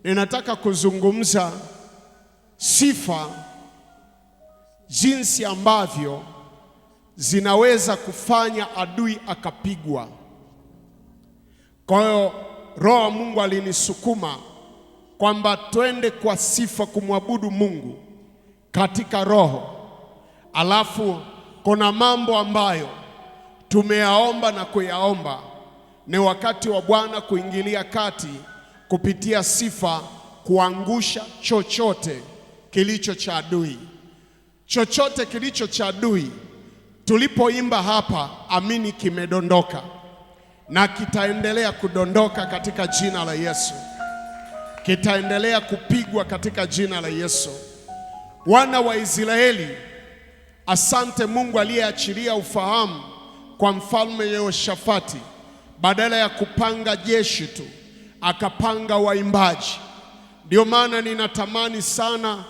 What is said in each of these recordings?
Ninataka kuzungumza sifa, jinsi ambavyo zinaweza kufanya adui akapigwa. Kwa hiyo Roho wa Mungu alinisukuma kwamba twende kwa sifa kumwabudu Mungu katika roho. Alafu kuna mambo ambayo tumeyaomba na kuyaomba, ni wakati wa Bwana kuingilia kati kupitia sifa, kuangusha chochote kilicho cha adui. Chochote kilicho cha adui tulipoimba hapa, amini kimedondoka na kitaendelea kudondoka katika jina la Yesu. Kitaendelea kupigwa katika jina la Yesu. Wana wa Israeli, asante Mungu aliyeachilia ufahamu kwa mfalme Yehoshafati, badala ya kupanga jeshi tu akapanga waimbaji. Ndio maana ninatamani sana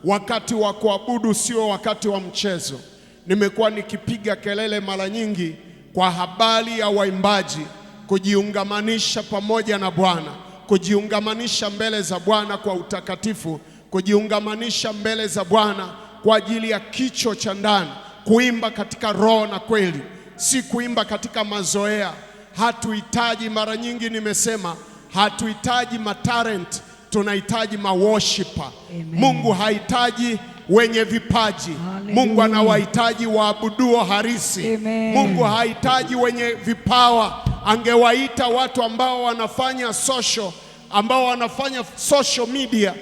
wakati wa kuabudu sio wakati wa mchezo. Nimekuwa nikipiga kelele mara nyingi kwa habari ya waimbaji kujiungamanisha pamoja na Bwana, kujiungamanisha mbele za Bwana kwa utakatifu, kujiungamanisha mbele za Bwana kwa ajili ya kicho cha ndani, kuimba katika roho na kweli, si kuimba katika mazoea. Hatuhitaji, mara nyingi nimesema, hatuhitaji matalent, tunahitaji maworshiper. Mungu hahitaji wenye vipaji. Hallelujah. Mungu anawahitaji waabuduo harisi. Amen. Mungu hahitaji wenye vipawa. Angewaita watu ambao wanafanya social media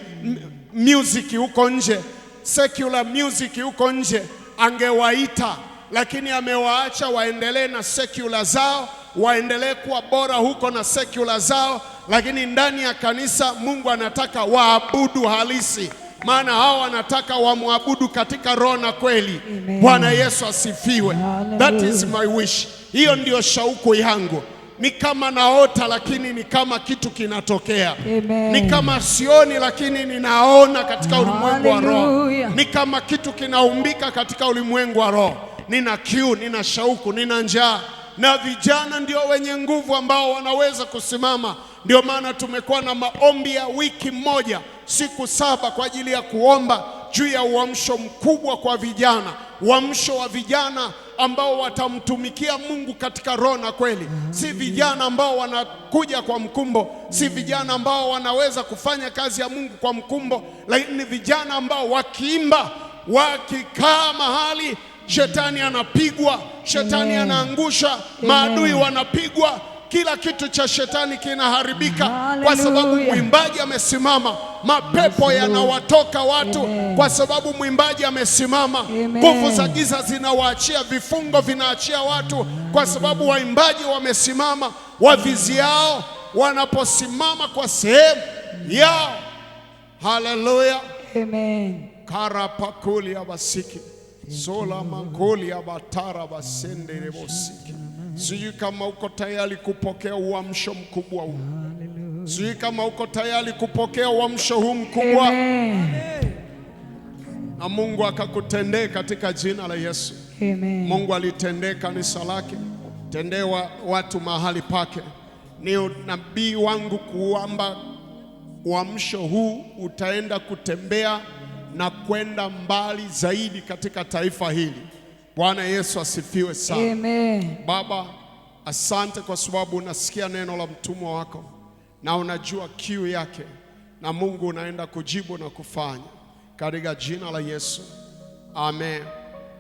music huko nje, secular music huko nje, angewaita, lakini amewaacha waendelee na secular zao, waendelee kuwa bora huko na secular zao, lakini ndani ya kanisa Mungu anataka waabudu halisi, maana hao wanataka wamwabudu katika roho na kweli. Bwana Yesu asifiwe. That is my wish. Hiyo ndio shauku yangu. Ni kama naota lakini ni kama kitu kinatokea. Amen. Ni kama sioni lakini ninaona katika ulimwengu wa roho. Ni kama kitu kinaumbika katika ulimwengu wa roho. Nina kiu, nina shauku, nina njaa. Na vijana ndio wenye nguvu ambao wanaweza kusimama. Ndio maana tumekuwa na maombi ya wiki moja, siku 7 kwa ajili ya kuomba juu ya uamsho mkubwa kwa vijana. Uamsho wa vijana ambao watamtumikia Mungu katika roho na kweli. Si vijana ambao wanakuja kwa mkumbo, si vijana ambao wanaweza kufanya kazi ya Mungu kwa mkumbo, lakini ni vijana ambao wakiimba, wakikaa mahali, shetani anapigwa, shetani anaangusha, maadui wanapigwa, kila kitu cha shetani kinaharibika. Hallelujah. Kwa sababu mwimbaji amesimama, mapepo yanawatoka watu. Amen. Kwa sababu mwimbaji amesimama, nguvu za giza zinawaachia, vifungo vinaachia watu. kwa sababu waimbaji wamesimama, waviziao wanaposimama kwa sehemu yao. Haleluya, amen. Karapakuli ya basiki sola mankoli ya batara basende rebosiki. Sijui kama uko tayari kupokea uamsho mkubwa huu. Sijui kama uko tayari kupokea uamsho huu mkubwa. Amen. Na Mungu akakutendee katika jina la Yesu. Amen. Mungu alitendee kanisa lake, tendewa watu mahali pake. Ni nabii wangu kuamba uamsho huu utaenda kutembea na kwenda mbali zaidi katika taifa hili. Bwana Yesu asifiwe sana. Amen. Baba, asante kwa sababu unasikia neno la mtumwa wako na unajua kiu yake, na Mungu unaenda kujibu na kufanya katika jina la Yesu. Amen.